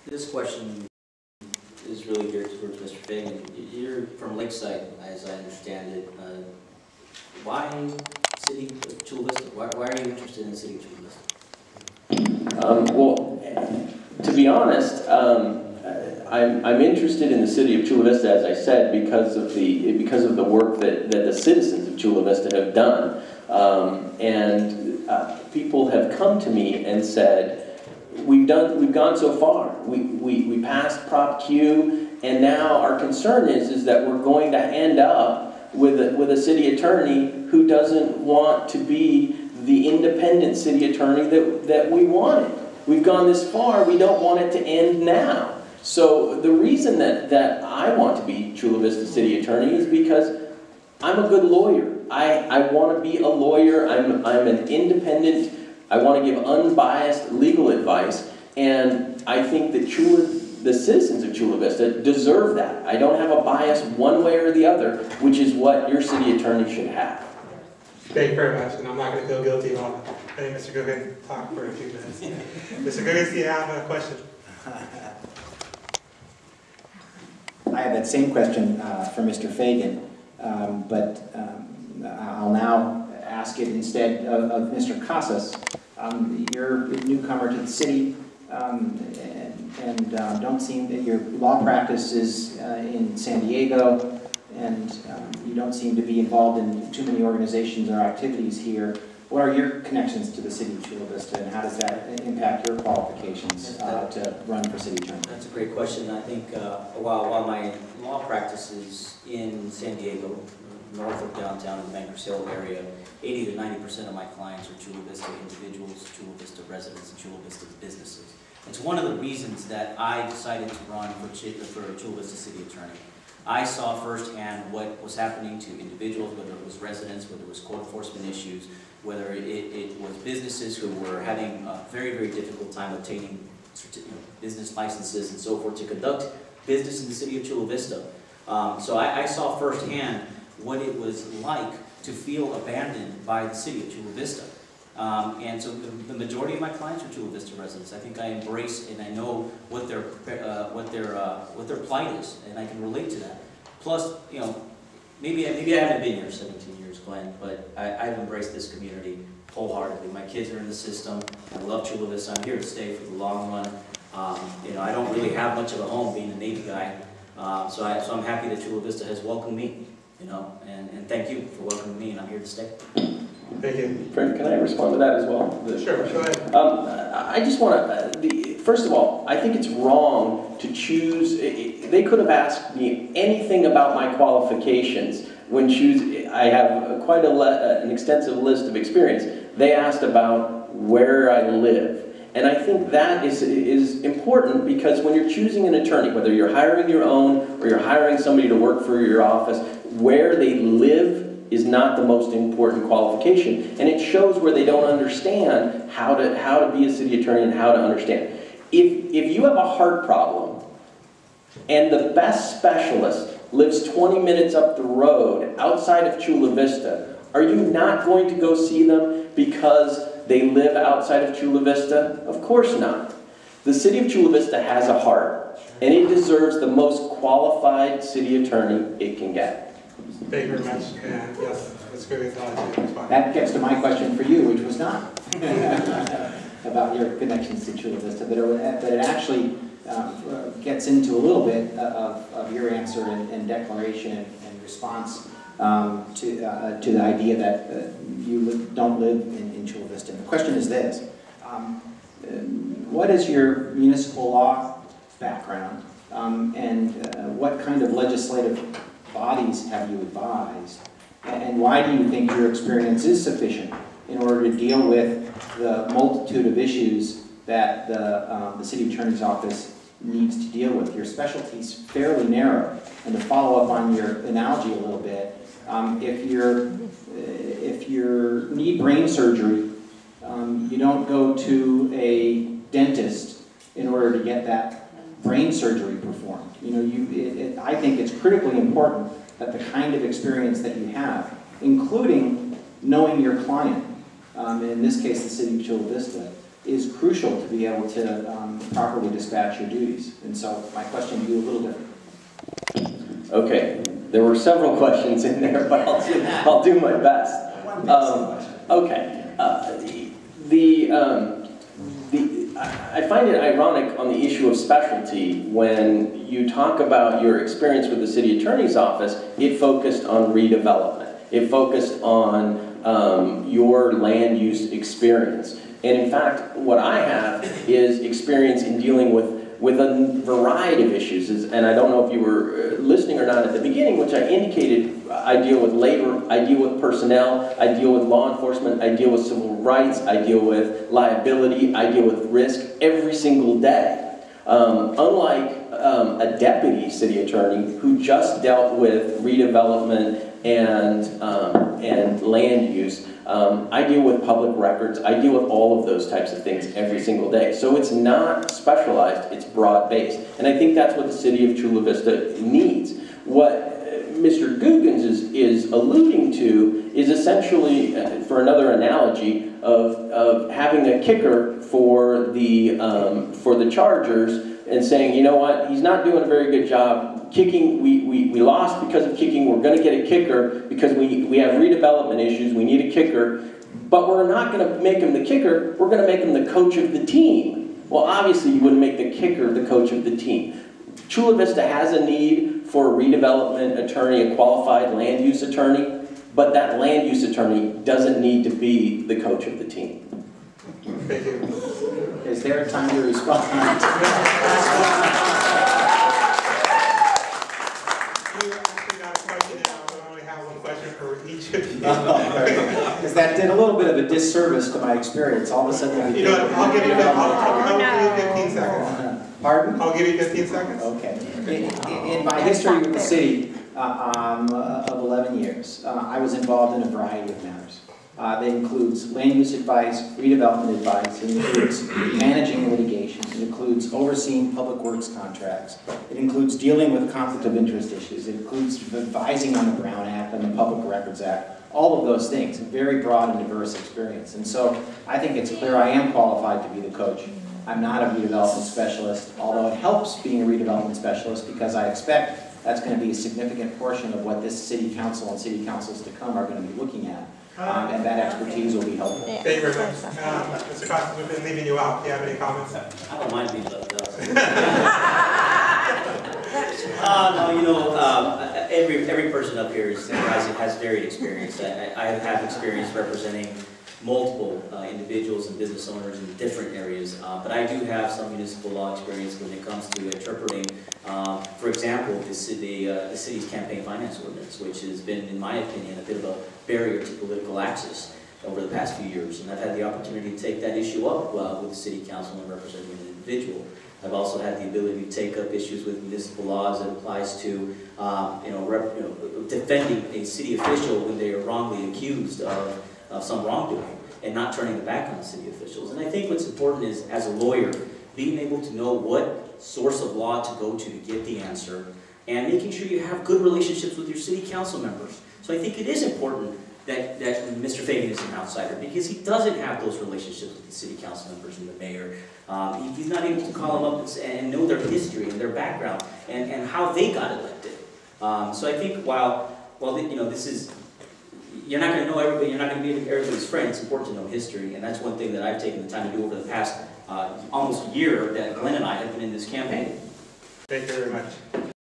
This question is really geared towards Mr. Fagan. You're from Lakeside, as I understand it. Why City of Chula Vista? Why are you interested in the City of Chula Vista? Well, to be honest, I'm interested in the City of Chula Vista, as I said, because of the work that the citizens of Chula Vista have done, people have come to me and said, we've gone so far. We passed Prop Q, and now our concern is that we're going to end up with a city attorney who doesn't want to be the independent city attorney that we wanted. We've gone this far, we don't want it to end now. So the reason that I want to be Chula Vista city attorney is because I'm a good lawyer. I want to be a lawyer. I'm an independent. I want to give unbiased legal advice, and I think that the citizens of Chula Vista deserve that. I don't have a bias one way or the other, which is what your city attorney should have. Thank you very much, and I'm not going to feel guilty about letting Mr. Googins talk for a few minutes. Mr. Googins, do you have a question? I have that same question for Mr. Fagan, but I'll now ask it instead of Mr. Casas. You're a newcomer to the city, and don't seem that your law practice is in San Diego, and you don't seem to be involved in too many organizations or activities here. What are your connections to the city of Chula Vista, and how does that impact your qualifications to run for city attorney? That's a great question. I think while my law practice is in San Diego, north of downtown in the Bankers Hill area, 80 to 90% of my clients are Chula Vista individuals, Chula Vista residents, and Chula Vista businesses. It's one of the reasons that I decided to run for Chula Vista city attorney. I saw firsthand what was happening to individuals, whether it was residents, whether it was code enforcement issues, whether it was businesses who were having a very, very difficult time obtaining business licenses and so forth to conduct business in the city of Chula Vista. So I saw firsthand what it was like to feel abandoned by the city of Chula Vista. And so the majority of my clients are Chula Vista residents. I think I embrace and I know what their plight is, and I can relate to that. Plus, maybe I haven't been here 17 years, Glenn, but I've embraced this community wholeheartedly. My kids are in the system. I love Chula Vista. I'm here to stay for the long run. I don't really have much of a home being a Navy guy, so I'm happy that Chula Vista has welcomed me. And thank you for welcoming me, and I'm here to stay. Thank you. Frank, can I respond to that as well? Sure, go ahead. I just want to, first of all, I think it's wrong to choose. They could have asked me anything about my qualifications when choosing. I have quite an extensive list of experience. They asked about where I live. And I think that is important, because when you're choosing an attorney, whether you're hiring your own or you're hiring somebody to work for your office, where they live is not the most important qualification. And it shows where they don't understand how to be a city attorney and how to understand. If you have a heart problem and the best specialist lives 20 minutes up the road outside of Chula Vista, are you not going to go see them because they live outside of Chula Vista? Of course not. The city of Chula Vista has a heart, and it deserves the most qualified city attorney it can get. Thank you very much. And yes, let's go with that. That gets to my question for you, which was not about your connections to Chula Vista, but it actually gets into a little bit of your answer and declaration and response to the idea that you don't live in Chula Vista. And the question is this: what is your municipal law background, and what kind of legislative bodies have you advised, and why do you think your experience is sufficient in order to deal with the multitude of issues that the city attorney's office needs to deal with? Your specialty is fairly narrow, and to follow up on your analogy a little bit, if you need brain surgery, you don't go to a dentist in order to get that brain surgery performed. I think it's critically important that the kind of experience that you have, including knowing your client, in this case the city of Chula Vista, is crucial to be able to properly dispatch your duties. And so my question to you a little different. Okay, there were several questions in there, but I'll do my best. Okay, I find it ironic on the issue of specialty when you talk about your experience with the city attorney's office. It focused on redevelopment. It focused on your land use experience. And in fact, what I have is experience in dealing with a variety of issues. And I don't know if you were listening or not at the beginning, which I indicated I deal with labor, I deal with personnel, I deal with law enforcement, I deal with civil rights, I deal with liability, I deal with risk every single day. Unlike a deputy city attorney who just dealt with redevelopment and land use, I deal with public records, I deal with all of those types of things every single day. So it's not specialized, it's broad-based. And I think that's what the city of Chula Vista needs. What Mr. Googins is alluding to is essentially, for another analogy, of having a kicker for the Chargers and saying, you know what, he's not doing a very good job kicking. We lost because of kicking. We're going to get a kicker because we have redevelopment issues. We need a kicker. But we're not going to make him the kicker. We're going to make him the coach of the team. Well, obviously, you wouldn't make the kicker the coach of the team. Chula Vista has a need for a redevelopment attorney, a qualified land use attorney, but that land use attorney doesn't need to be the coach of the team. Thank you. Is there a time to respond? You actually got a question now, but I only have one question for each of you. Because that did a little bit of a disservice to my experience. All of a sudden, You know what, I'll give you 15 seconds. Pardon? I'll give you 15 seconds. Okay. In my history with the city of 11 years, I was involved in a variety of matters. That includes land use advice, redevelopment advice, it includes managing litigation, it includes overseeing public works contracts, it includes dealing with conflict of interest issues, it includes advising on the Brown Act and the Public Records Act, all of those things, a very broad and diverse experience. And so I think it's clear I am qualified to be the coach. I'm not a redevelopment specialist, although it helps being a redevelopment specialist because I expect that's going to be a significant portion of what this city council and city councils to come are going to be looking at. And that expertise will be helpful. Thank you very much. Mr. Casas, we've been leaving you out. Do you have any comments? I don't mind being left out. No, you know, every person up here has varied experience. I have experience representing multiple individuals and business owners in different areas, but I do have some municipal law experience when it comes to interpreting, for example, the city's campaign finance ordinance, which has been, in my opinion, a bit of a barrier to political access over the past few years. And I've had the opportunity to take that issue up with the city council and representing an individual. I've also had the ability to take up issues with municipal laws that applies to, defending a city official when they are wrongly accused of some wrongdoing and not turning the back on the city officials. And I think what's important is, as a lawyer, being able to know what source of law to go to get the answer and making sure you have good relationships with your city council members. So I think it is important that Mr. Fagan is an outsider because he doesn't have those relationships with the city council members and the mayor. He's not able to call them up and know their history and their background and how they got elected. So I think while this is, you're not going to know everybody, you're not going to be everybody's friend. It's important to know history, and that's one thing that I've taken the time to do over the past almost year that Glenn and I have been in this campaign. Thank you very much.